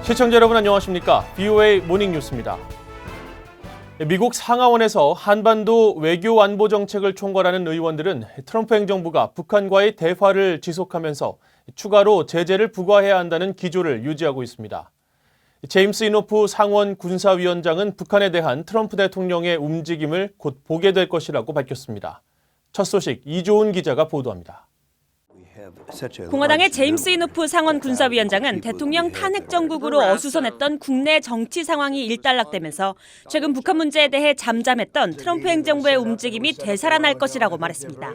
시청자 여러분 안녕하십니까? BOA 모닝뉴스입니다. 미국 상하원에서 한반도 외교 안보 정책을 총괄하는 의원들은 트럼프 행정부가 북한과의 대화를 지속하면서 추가로 제재를 부과해야 한다는 기조를 유지하고 있습니다. 제임스 이노프 상원 군사위원장은 북한에 대한 트럼프 대통령의 움직임을 곧 보게 될 것이라고 밝혔습니다. 첫 소식 이조은 기자가 보도합니다. 공화당의 제임스 이노프 상원 군사위원장은 대통령 탄핵 정국으로 어수선했던 국내 정치 상황이 일단락되면서 최근 북한 문제에 대해 잠잠했던 트럼프 행정부의 움직임이 되살아날 것이라고 말했습니다.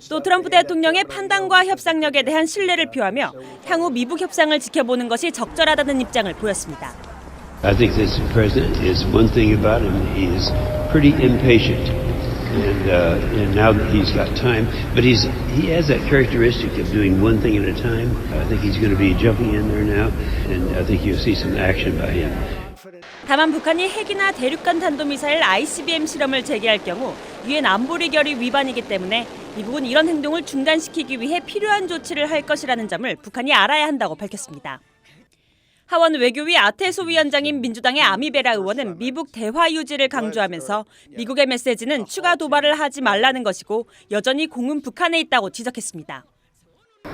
또 트럼프 대통령의 판단과 협상력에 대한 신뢰를 표하며 향후 미북 협상을 지켜보는 것이 적절하다는 입장을 보였습니다. I think this president is one thing about him. He is pretty impatient. And now that he's got time, but he has that characteristic of doing one thing at a time. I think he's going to be jumping in there now, and I think you'll see some action by him. 다만 북한이 핵이나 대륙간 탄도미사일 ICBM 실험을 재개할 경우 유엔 안보리 결의 위반이기 때문에 미국은 이런 행동을 중단시키기 위해 필요한 조치를 할 것이라는 점을 북한이 알아야 한다고 밝혔습니다. 하원 외교위 아테소 위원장인 민주당의 아미베라 의원은 미북 대화 유지를 강조하면서 미국의 메시지는 추가 도발을 하지 말라는 것이고 여전히 공은 북한에 있다고 지적했습니다.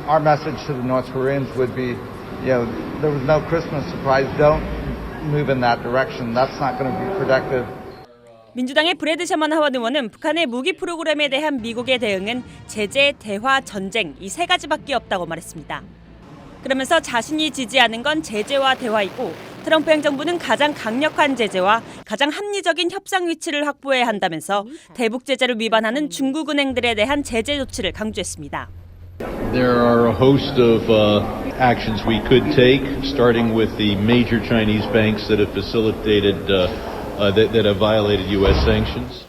Our message to the North Koreans would be, there was no Christmas surprise. Don't move in that direction. That's not going to be productive. 민주당의 브래드 셔먼 하원 의원은 북한의 무기 프로그램에 대한 미국의 대응은 제재, 대화, 전쟁 이 세 가지밖에 없다고 말했습니다. 그러면서 자신이 지지하는 건 제재와 대화이고 트럼프 행정부는 가장 강력한 제재와 가장 합리적인 협상 위치를 확보해야 한다면서 대북 제재를 위반하는 중국 은행들에 대한 제재 조치를 강조했습니다. There are a host of actions we could take, starting with the major Chinese banks that have facilitated, that have violated U.S. sanctions.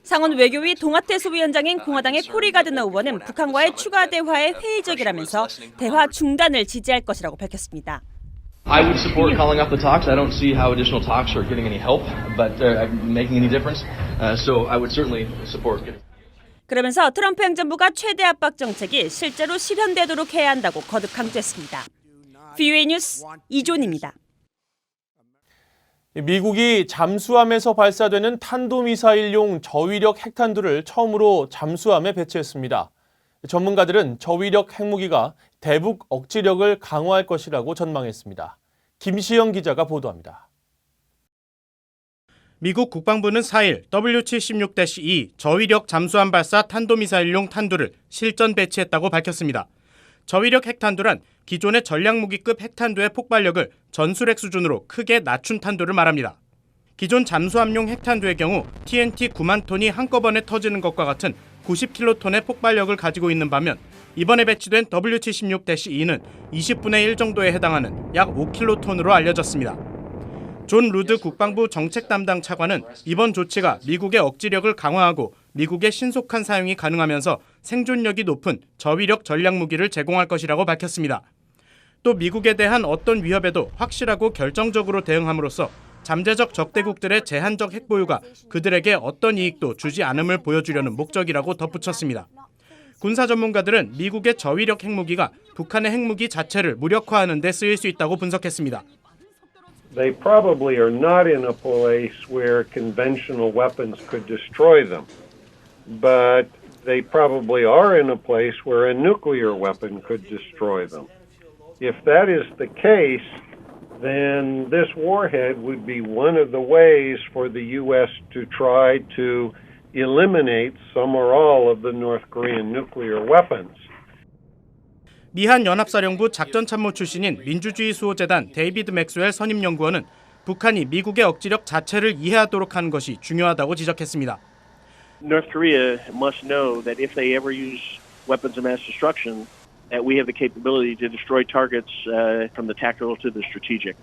상원 외교위 동아태소 위원장인 공화당의 코리 가드너 의원은 북한과의 추가 대화에 회의적이라면서 대화 중단을 지지할 것이라고 밝혔습니다. I would support calling up the talks. I don't see how additional talks are getting any help, but making any difference. So I would certainly support getting. 그러면서 트럼프 행정부가 최대 압박 정책이 실제로 실현되도록 해야 한다고 거듭 강조했습니다. BOA 뉴스 이존입니다. 미국이 잠수함에서 발사되는 탄도미사일용 저위력 핵탄두를 처음으로 잠수함에 배치했습니다. 전문가들은 저위력 핵무기가 대북 억지력을 강화할 것이라고 전망했습니다. 김시영 기자가 보도합니다. 미국 국방부는 4일 W-76-2 저위력 잠수함 발사 탄도미사일용 탄두를 실전 배치했다고 밝혔습니다. 저위력 핵탄두란 기존의 전략무기급 핵탄두의 폭발력을 전술핵 수준으로 크게 낮춘 탄두를 말합니다. 기존 잠수함용 핵탄두의 경우 TNT 9만 톤이 한꺼번에 터지는 것과 같은 90킬로톤의 폭발력을 가지고 있는 반면 이번에 배치된 W-76-2는 20분의 1 정도에 해당하는 약 5킬로톤으로 알려졌습니다. 존 루드 국방부 정책 담당 차관은 이번 조치가 미국의 억지력을 강화하고 미국의 신속한 사용이 가능하면서 생존력이 높은 저위력 전략무기를 제공할 것이라고 밝혔습니다. 또 미국에 대한 어떤 위협에도 확실하고 결정적으로 대응함으로써 잠재적 적대국들의 제한적 핵보유가 그들에게 어떤 이익도 주지 않음을 보여주려는 목적이라고 덧붙였습니다. 군사 전문가들은 미국의 저위력 핵무기가 북한의 핵무기 자체를 무력화하는 데 쓰일 수 있다고 분석했습니다. They probably are not in a place where conventional weapons could destroy them, but they probably are in a place where a nuclear weapon could destroy them. If that is the case, then this warhead would be one of the ways for the U.S. to try to eliminate some or all of the North Korean nuclear weapons. 미한 연합사령부 작전참모 출신인 민주주의 수호재단 데이비드 맥스웰 선임연구원은 북한이 미국의 억지력 자체를 이해하도록 하는 것이 중요하다고 지적했습니다. North Korea must know that if they ever use weapons of mass destruction, that we have the capability to destroy targets from the tactical to the strategic.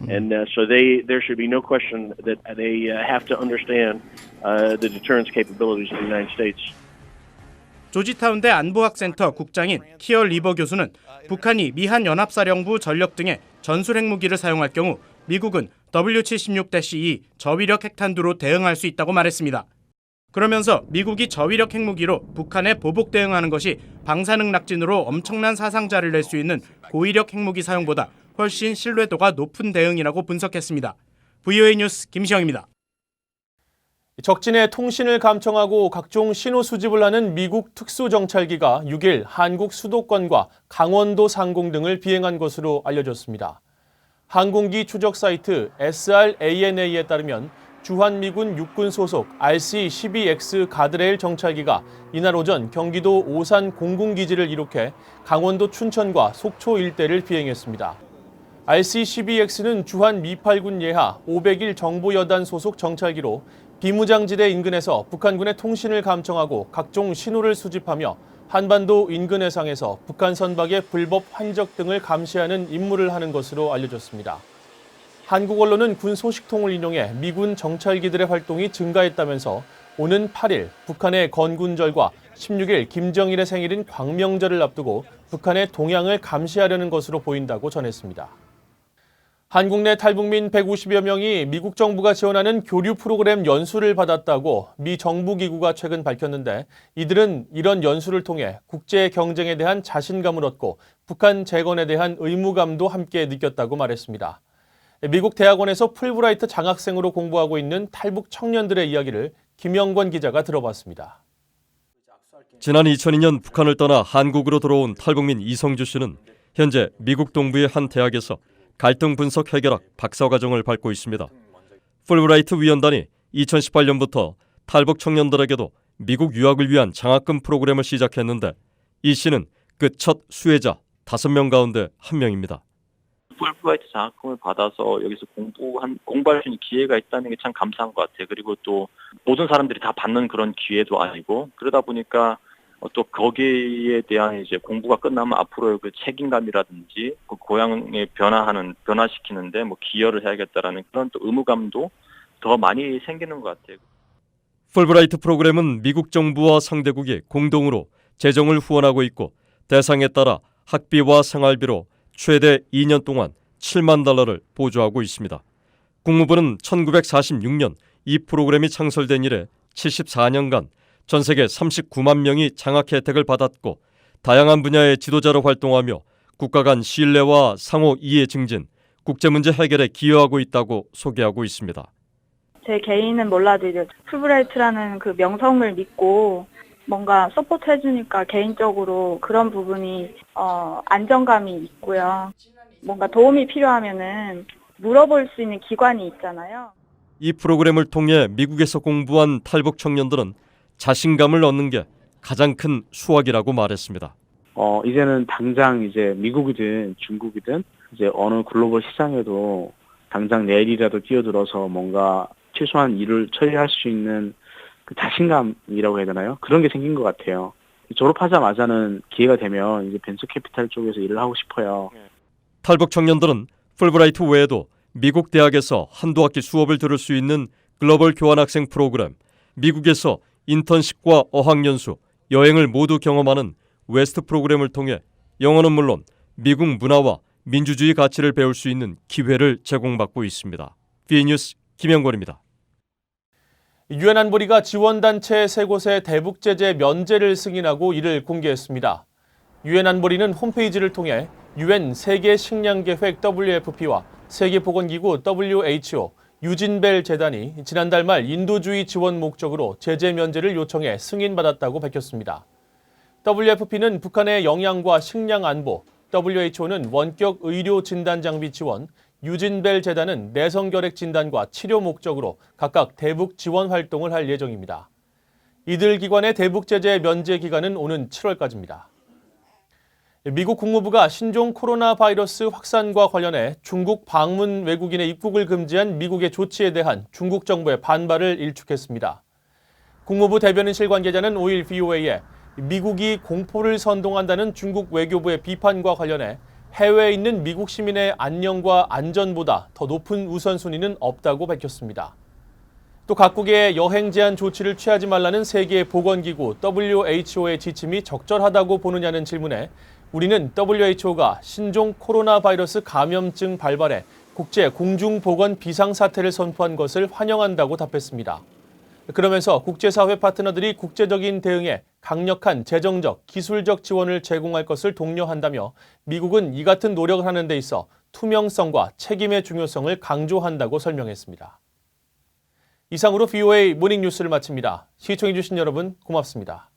And so there should be no question that they have to understand the deterrence capabilities of the United States. 조지타운대 안보학센터 국장인 키어 리버 교수는 북한이 미한 연합사령부 전력 등의 전술 핵무기를 사용할 경우 미국은 W-76-2 저위력 핵탄두로 대응할 수 있다고 말했습니다. 그러면서 미국이 저위력 핵무기로 북한에 보복 대응하는 것이 방사능 낙진으로 엄청난 사상자를 낼 수 있는 고위력 핵무기 사용보다 훨씬 신뢰도가 높은 대응이라고 분석했습니다. VOA 뉴스 김시영입니다. 적진의 통신을 감청하고 각종 신호 수집을 하는 미국 특수정찰기가 6일 한국 수도권과 강원도 상공 등을 비행한 것으로 알려졌습니다. 항공기 추적 사이트 SRANA에 따르면 주한미군 육군 소속 RC-12X 가드레일 정찰기가 이날 오전 경기도 오산 공군기지를 이륙해 강원도 춘천과 속초 일대를 비행했습니다. RC-12X는 주한 미8군 예하 501 정보여단 소속 정찰기로 비무장지대 인근에서 북한군의 통신을 감청하고 각종 신호를 수집하며 한반도 인근 해상에서 북한 선박의 불법 환적 등을 감시하는 임무를 하는 것으로 알려졌습니다. 한국 언론은 군 소식통을 인용해 미군 정찰기들의 활동이 증가했다면서 오는 8일 북한의 건군절과 16일 김정일의 생일인 광명절을 앞두고 북한의 동향을 감시하려는 것으로 보인다고 전했습니다. 한국 내 탈북민 150여 명이 미국 정부가 지원하는 교류 프로그램 연수를 받았다고 미 정부기구가 최근 밝혔는데 이들은 이런 연수를 통해 국제 경쟁에 대한 자신감을 얻고 북한 재건에 대한 의무감도 함께 느꼈다고 말했습니다. 미국 대학원에서 풀브라이트 장학생으로 공부하고 있는 탈북 청년들의 이야기를 김영권 기자가 들어봤습니다. 지난 2002년 북한을 떠나 한국으로 돌아온 탈북민 이성주 씨는 현재 미국 동부의 한 대학에서 갈등 분석 해결학 박사과정을 밟고 있습니다. 풀브라이트 위원단이 2018년부터 탈북 청년들에게도 미국 유학을 위한 장학금 프로그램을 시작했는데 이 씨는 그 첫 수혜자 5명 가운데 한 명입니다. 풀브라이트 장학금을 받아서 여기서 공부할 수 있는 기회가 있다는 게 참 감사한 것 같아요. 그리고 또 모든 사람들이 다 받는 그런 기회도 아니고 그러다 보니까 또 거기에 대한 이제 공부가 끝나면 앞으로의 그 책임감이라든지 그 고향에 변화시키는데 뭐 기여를 해야겠다라는 그런 또 의무감도 더 많이 생기는 것 같아요. 풀브라이트 프로그램은 미국 정부와 상대국이 공동으로 재정을 후원하고 있고 대상에 따라 학비와 생활비로 최대 2년 동안 7만 달러를 보조하고 있습니다. 국무부는 1946년 이 프로그램이 창설된 이래 74년간 전 세계 39만 명이 장학 혜택을 받았고 다양한 분야의 지도자로 활동하며 국가 간 신뢰와 상호 이해 증진, 국제문제 해결에 기여하고 있다고 소개하고 있습니다. 제 개인은 몰라도 이제 풀브라이트라는 그 명성을 믿고 뭔가 서포트 해주니까 개인적으로 그런 부분이 안정감이 있고요. 뭔가 도움이 필요하면은 물어볼 수 있는 기관이 있잖아요. 이 프로그램을 통해 미국에서 공부한 탈북 청년들은 자신감을 얻는 게 가장 큰 수확이라고 말했습니다. 이제는 당장 이제 미국이든 중국이든 이제 어느 글로벌 시장에도 당장 내일이라도 뛰어들어서 뭔가 최소한 일을 처리할 수 있는 그 자신감이라고 해야 되나요? 그런 게 생긴 것 같아요. 졸업하자마자는 기회가 되면 이제 벤처 캐피탈 쪽에서 일을 하고 싶어요. 탈북 청년들은 풀브라이트 외에도 미국 대학에서 한두 학기 수업을 들을 수 있는 글로벌 교환학생 프로그램, 미국에서 인턴십과 어학연수, 여행을 모두 경험하는 웨스트 프로그램을 통해 영어는 물론 미국 문화와 민주주의 가치를 배울 수 있는 기회를 제공받고 있습니다. VN뉴스 김영권입니다. 유엔 안보리가 지원단체 3곳의 대북 제재 면제를 승인하고 이를 공개했습니다. 유엔 안보리는 홈페이지를 통해 유엔 세계 식량 계획 WFP와 세계보건기구 WHO, 유진벨 재단이 지난달 말 인도주의 지원 목적으로 제재 면제를 요청해 승인받았다고 밝혔습니다. WFP는 북한의 영양과 식량 안보, WHO는 원격 의료 진단 장비 지원, 유진벨 재단은 내성결핵 진단과 치료 목적으로 각각 대북 지원 활동을 할 예정입니다. 이들 기관의 대북 제재 면제 기간은 오는 7월까지입니다. 미국 국무부가 신종 코로나 바이러스 확산과 관련해 중국 방문 외국인의 입국을 금지한 미국의 조치에 대한 중국 정부의 반발을 일축했습니다. 국무부 대변인실 관계자는 5일 VOA에 미국이 공포를 선동한다는 중국 외교부의 비판과 관련해 해외에 있는 미국 시민의 안녕과 안전보다 더 높은 우선순위는 없다고 밝혔습니다. 또 각국의 여행 제한 조치를 취하지 말라는 세계보건기구 WHO의 지침이 적절하다고 보느냐는 질문에 우리는 WHO가 신종 코로나 바이러스 감염증 발발에 국제 공중보건 비상사태를 선포한 것을 환영한다고 답했습니다. 그러면서 국제사회 파트너들이 국제적인 대응에 강력한 재정적, 기술적 지원을 제공할 것을 독려한다며 미국은 이 같은 노력을 하는 데 있어 투명성과 책임의 중요성을 강조한다고 설명했습니다. 이상으로 VOA 모닝 뉴스를 마칩니다. 시청해주신 여러분 고맙습니다.